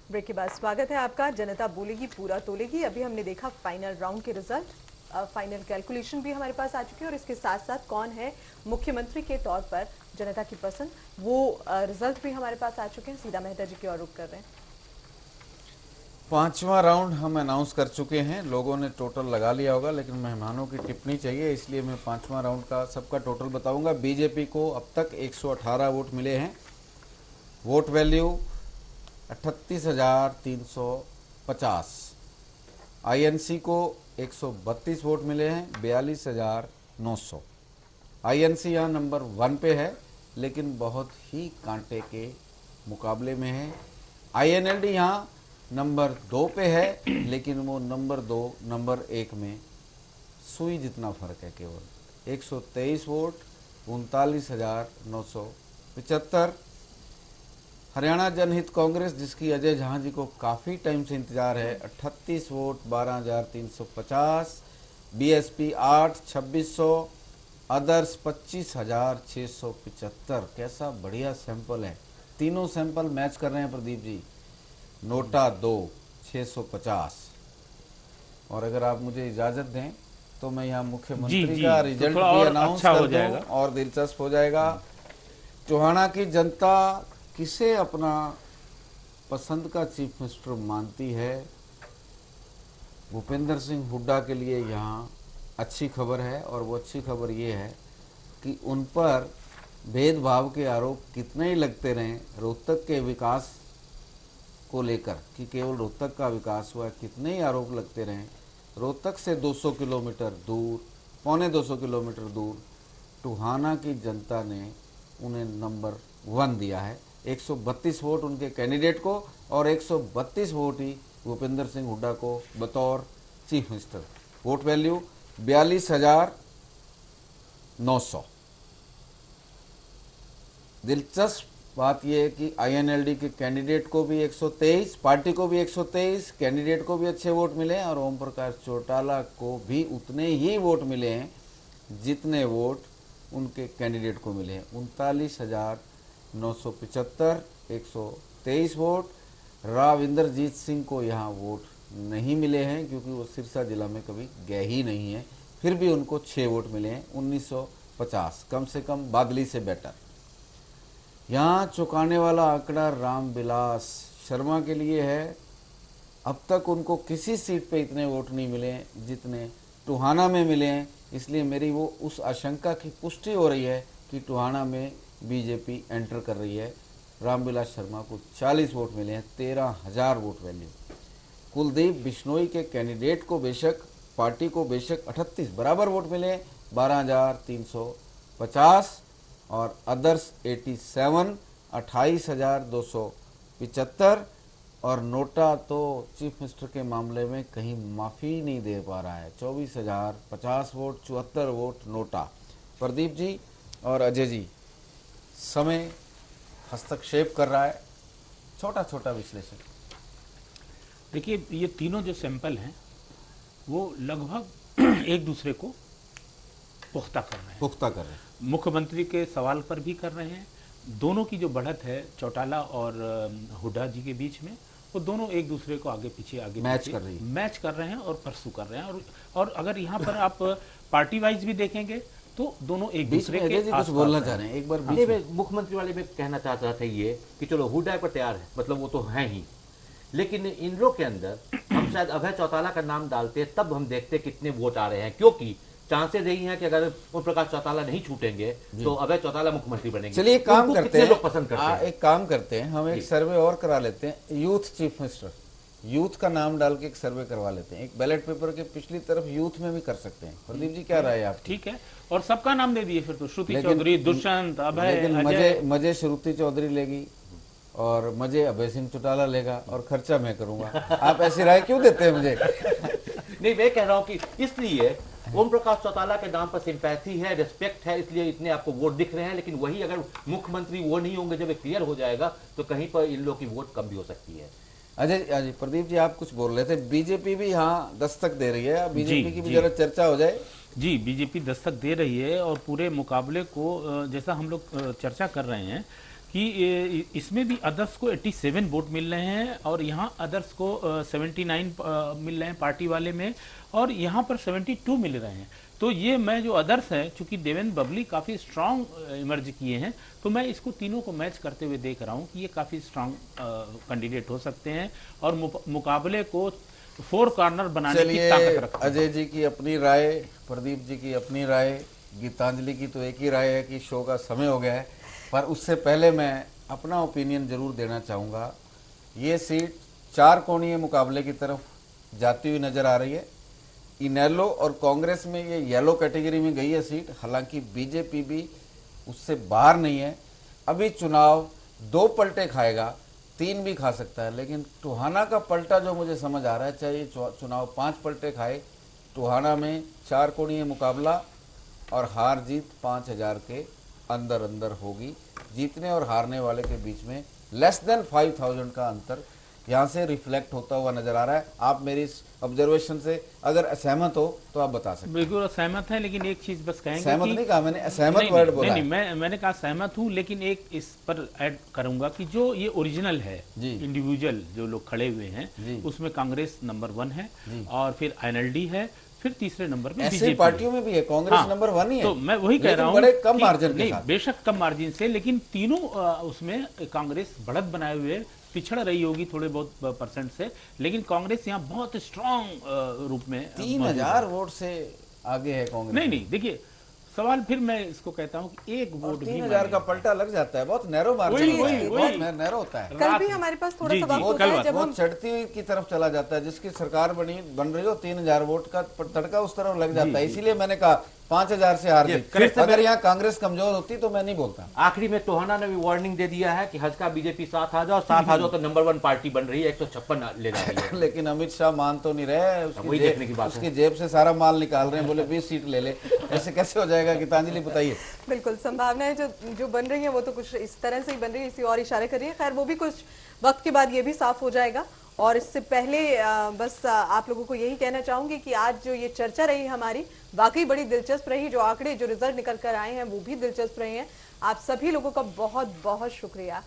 Break के बाद स्वागत है आपका। जनता बोलेगी पूरा तोलेगी। अभी हमने देखा फाइनल राउंड के रिजल्ट, फाइनल कैलकुलेशन भी हमारे पास आ चुकी है और इसके साथ साथ कौन है मुख्यमंत्री के तौर पर जनता की पसंद, वो रिजल्ट भी हमारे पास आ चुके हैं। सीधा मेहता जी की ओर रुख कर रहे हैं। पांचवा राउंड हम अनाउंस कर चुके हैं। लोगों ने टोटल लगा लिया होगा, लेकिन मेहमानों की टिप्पणी चाहिए, इसलिए मैं पांचवा राउंड का सबका टोटल बताऊंगा। बीजेपी को अब तक 118 वोट मिले हैं। Vote value 38,350। आईएनसी को 132 वोट मिले हैं, 42,900। आईएनसी यहाँ नंबर 1 पे है, लेकिन बहुत ही कांटे के मुकाबले में है। आईएनएलडी यहाँ नंबर 2 पे है, लेकिन वो नंबर 2 नंबर 1 में सुई जितना फर्क है केवल। 123 वोट, 39,975। हरियाणा जनहित कांग्रेस, जिसकी अजय झा जी को काफ़ी टाइम से इंतजार है, 38 वोट, 12,350। बीएसपी 8, 2,600। अदर्स 25,675। कैसा बढ़िया सैंपल है। तीनों सैंपल मैच कर रहे हैं प्रदीप जी। नोटा 2, 650। और अगर आप मुझे इजाज़त दें तो मैं यहाँ मुख्यमंत्री का रिजल्ट भी अनाउंस कर दूं और दिलचस्प हो जाएगा। टोहाना की जनता किसे अपना पसंद का चीफ मिनिस्टर मानती है? भूपेंद्र सिंह हुड्डा के लिए यहाँ अच्छी खबर है, और वो अच्छी खबर ये है कि उन पर भेदभाव के आरोप कितने ही लगते रहें, रोहतक के विकास को लेकर कि केवल रोहतक का विकास हुआ, कितने ही आरोप लगते रहें, रोहतक से 200 किलोमीटर दूर, पौने 200 किलोमीटर दूर टोहाना की जनता ने उन्हें नंबर 1 दिया है। 132 वोट उनके कैंडिडेट को और 132 वोट ही भूपेंद्र सिंह हुड्डा को बतौर चीफ मिनिस्टर। Vote value 42,900। दिलचस्प बात यह है कि आईएनएलडी के कैंडिडेट को भी 123, पार्टी को भी 123, कैंडिडेट को भी अच्छे वोट मिले हैं, और ओम प्रकाश चौटाला को भी उतने ही वोट मिले हैं जितने वोट उनके कैंडिडेट को मिले हैं। 39,975, 123 वोट। राव इंद्रजीत सिंह को यहाँ वोट नहीं मिले हैं, क्योंकि वो सिरसा जिला में कभी गए ही नहीं है। फिर भी उनको 6 वोट मिले हैं, 1950। कम से कम बादली से बेटर। यहाँ चौंकाने वाला आंकड़ा रामविलास शर्मा के लिए है। अब तक उनको किसी सीट पे इतने वोट नहीं मिले जितने टोहाना में मिले हैं, इसलिए मेरी वो उस आशंका की पुष्टि हो रही है कि टोहाना में बीजेपी एंटर कर रही है। रामविलास शर्मा को 40 वोट मिले हैं, 13,000 वोट वैल्यू। कुलदीप बिश्नोई के कैंडिडेट को बेशक, पार्टी को बेशक 38 बराबर वोट मिले, 12,350। और अदर्स 87, 28,275। और नोटा तो चीफ मिनिस्टर के मामले में कहीं माफ़ी नहीं दे पा रहा है। 24,050 vote, 74 vote NOTA. Pradeep ji और अजय जी, समय हस्तक्षेप कर रहा है, छोटा छोटा विश्लेषण। देखिए, ये तीनों जो सैंपल हैं वो लगभग एक दूसरे को पुख्ता कर रहे हैं। मुख्यमंत्री के सवाल पर भी कर रहे हैं। दोनों की जो बढ़त है चौटाला और हुड्डा जी के बीच में, वो दोनों एक दूसरे को आगे पीछे मैच कर रहे हैं और परसू कर रहे हैं। और अगर यहाँ पर आप पार्टी वाइज भी देखेंगे तो दोनों एक दूसरे के कुछ बोलना चाह रहे हैं। एक बार मुख्यमंत्री वाले में कहना चाहता था ये कि चलो हुड्डा पर तैयार है, मतलब वो तो है ही, लेकिन इन लोग के अंदर हम शायद अभय चौटाला का नाम डालते तब हम देखते कितने वोट आ रहे हैं, क्योंकि चांसेस यही हैं कि अगर ओम प्रकाश चौटाला नहीं छूटेंगे तो अभय चौटाला मुख्यमंत्री बनेंगे। चलिए एक काम करते हैं, लोग पसंद करते हैं। एक काम करते हैं, हम एक सर्वे और करा लेते हैं। यूथ चीफ मिनिस्टर, यूथ का नाम डाल के एक सर्वे करवा लेते हैं। एक बैलेट पेपर के पिछली तरफ यूथ में भी कर सकते हैं। प्रदीप जी क्या राय है आप? ठीक है, और सबका नाम दे दिए फिर तो, श्रुति चौधरी, दुष्यंत, अभय। मजे श्रुति चौधरी लेगी और मजे अभय सिंह चौटाला लेगा, और खर्चा मैं करूंगा। आप ऐसी राय क्यों देते हैं मुझे? नहीं, मैं कह रहा हूँ कि इसलिए ओम प्रकाश चौटाला के नाम पर सिंपैथी है, रिस्पेक्ट है, इसलिए इतने आपको वोट दिख रहे हैं। लेकिन वही अगर मुख्यमंत्री वो नहीं होंगे, जब क्लियर हो जाएगा तो कहीं पर इन लोगों की वोट कम भी हो सकती है। अजय, प्रदीप जी आप कुछ बोल रहे थे। बीजेपी भी यहाँ दस्तक दे रही है, बीजेपी की भी जरा चर्चा हो जाए। जी, बीजेपी दस्तक दे रही है, और पूरे मुकाबले को जैसा हम लोग चर्चा कर रहे हैं कि इसमें भी अदर्स को 87 वोट मिल रहे हैं और यहाँ अदर्स को 79 मिल रहे हैं पार्टी वाले में, और यहाँ पर 72 मिल रहे हैं। तो ये मैं जो अदर्स हैं, चूंकि देवेंद्र बबली काफ़ी स्ट्रांग इमर्ज किए हैं, तो मैं इसको तीनों को मैच करते हुए देख रहा हूँ कि ये काफ़ी स्ट्रांग कैंडिडेट हो सकते हैं और मुकाबले को 4 कॉर्नर बनाने की ताकत रखते हैं। अजय जी की अपनी राय, प्रदीप जी की अपनी राय, गीतांजलि की तो एक ही राय है कि शो का समय हो गया है, पर उससे पहले मैं अपना ओपिनियन जरूर देना चाहूँगा। ये सीट 4 कोणीय मुकाबले की तरफ जाती हुई नजर आ रही है। इनेलो और कांग्रेस में ये येलो कैटेगरी में गई है सीट, हालांकि बीजेपी भी उससे बाहर नहीं है। अभी चुनाव 2 पलटे खाएगा, 3 भी खा सकता है, लेकिन टोहाना का पलटा जो मुझे समझ आ रहा है, चाहे चुनाव 5 पलटे खाए, टोहाना में 4 कोणीय मुकाबला और हार जीत 5000 के अंदर अंदर होगी। जीतने और हारने वाले के बीच में लेस देन 5000 का अंतर यहाँ से रिफ्लेक्ट होता हुआ नजर आ रहा है। आप मेरी इस ऑब्जर्वेशन से अगर असहमत हो तो आप बता सकते हैं। बिल्कुल सहमत है, लेकिन एक चीज बस कहेंगे, सहमत कि नहीं कहा मैंने, असहमत वर्ड बोला नहीं, मैंने कहा सहमत हूँ, लेकिन एक इस पर ऐड करूंगा कि जो ये ओरिजिनल है, इंडिविजुअल जो लोग खड़े हुए हैं, उसमें कांग्रेस नंबर 1 है और फिर एनएलडी है, फिर तीसरे नंबर पे ऐसे पार्टियों में भी है, कांग्रेस नंबर 1 ही है। तो मैं वही कह रहा हूँ, बड़े कम मार्जिन के साथ, बेशक कम मार्जिन से, लेकिन तीनों उसमें कांग्रेस बढ़त बनाए हुए पिछड़ रही होगी थोड़े बहुत परसेंट से, लेकिन कांग्रेस यहाँ बहुत स्ट्रांग रूप में 3000 वोट से आगे है कांग्रेस। नहीं, देखिए सवाल फिर मैं इसको कहता हूँ कि एक वोट भी 3000 का पल्टा लग जाता है, बहुत नैरो मार्जिन, बहुत नैरो होता है। कल भी हमारे पास थोड़ा सा वक्त होता है जब हम चढ़ती हुई की तरफ चला जाता है, जिसकी सरकार बन रही हो, 3000 वोट का तड़का उस तरफ लग जाता है। इसीलिए मैंने कहा 5000 से हार गई। अगर यहाँ कांग्रेस कमजोर होती तो मैं नहीं बोलता। आखिरी में टोहाना ने भी वार्निंग दे दिया है कि हल्का बीजेपी साथ आ जाओ, साथ आ जाओ तो नंबर 1 पार्टी बन रही है, 156 ले रही है। लेकिन अमित शाह मान तो नहीं रहे, वही देखने की बात है। उसकी जेब से सारा माल निकाल रहे हैं, बोले 20 सीट ले ले। ऐसे कैसे हो जाएगा? गीतांजलि बताइए। बिल्कुल संभावनाएं जो बन रही है वो तो कुछ इस तरह से ही बन रही है, इसी और इशारे कर रही है। खैर वो भी कुछ वक्त के बाद ये भी साफ हो जाएगा। और इससे पहले बस आप लोगों को यही कहना चाहूंगी कि आज जो ये चर्चा रही हमारी वाकई बड़ी दिलचस्प रही। जो आंकड़े, जो रिजल्ट निकल कर आए हैं वो भी दिलचस्प रहे हैं। आप सभी लोगों का बहुत बहुत शुक्रिया।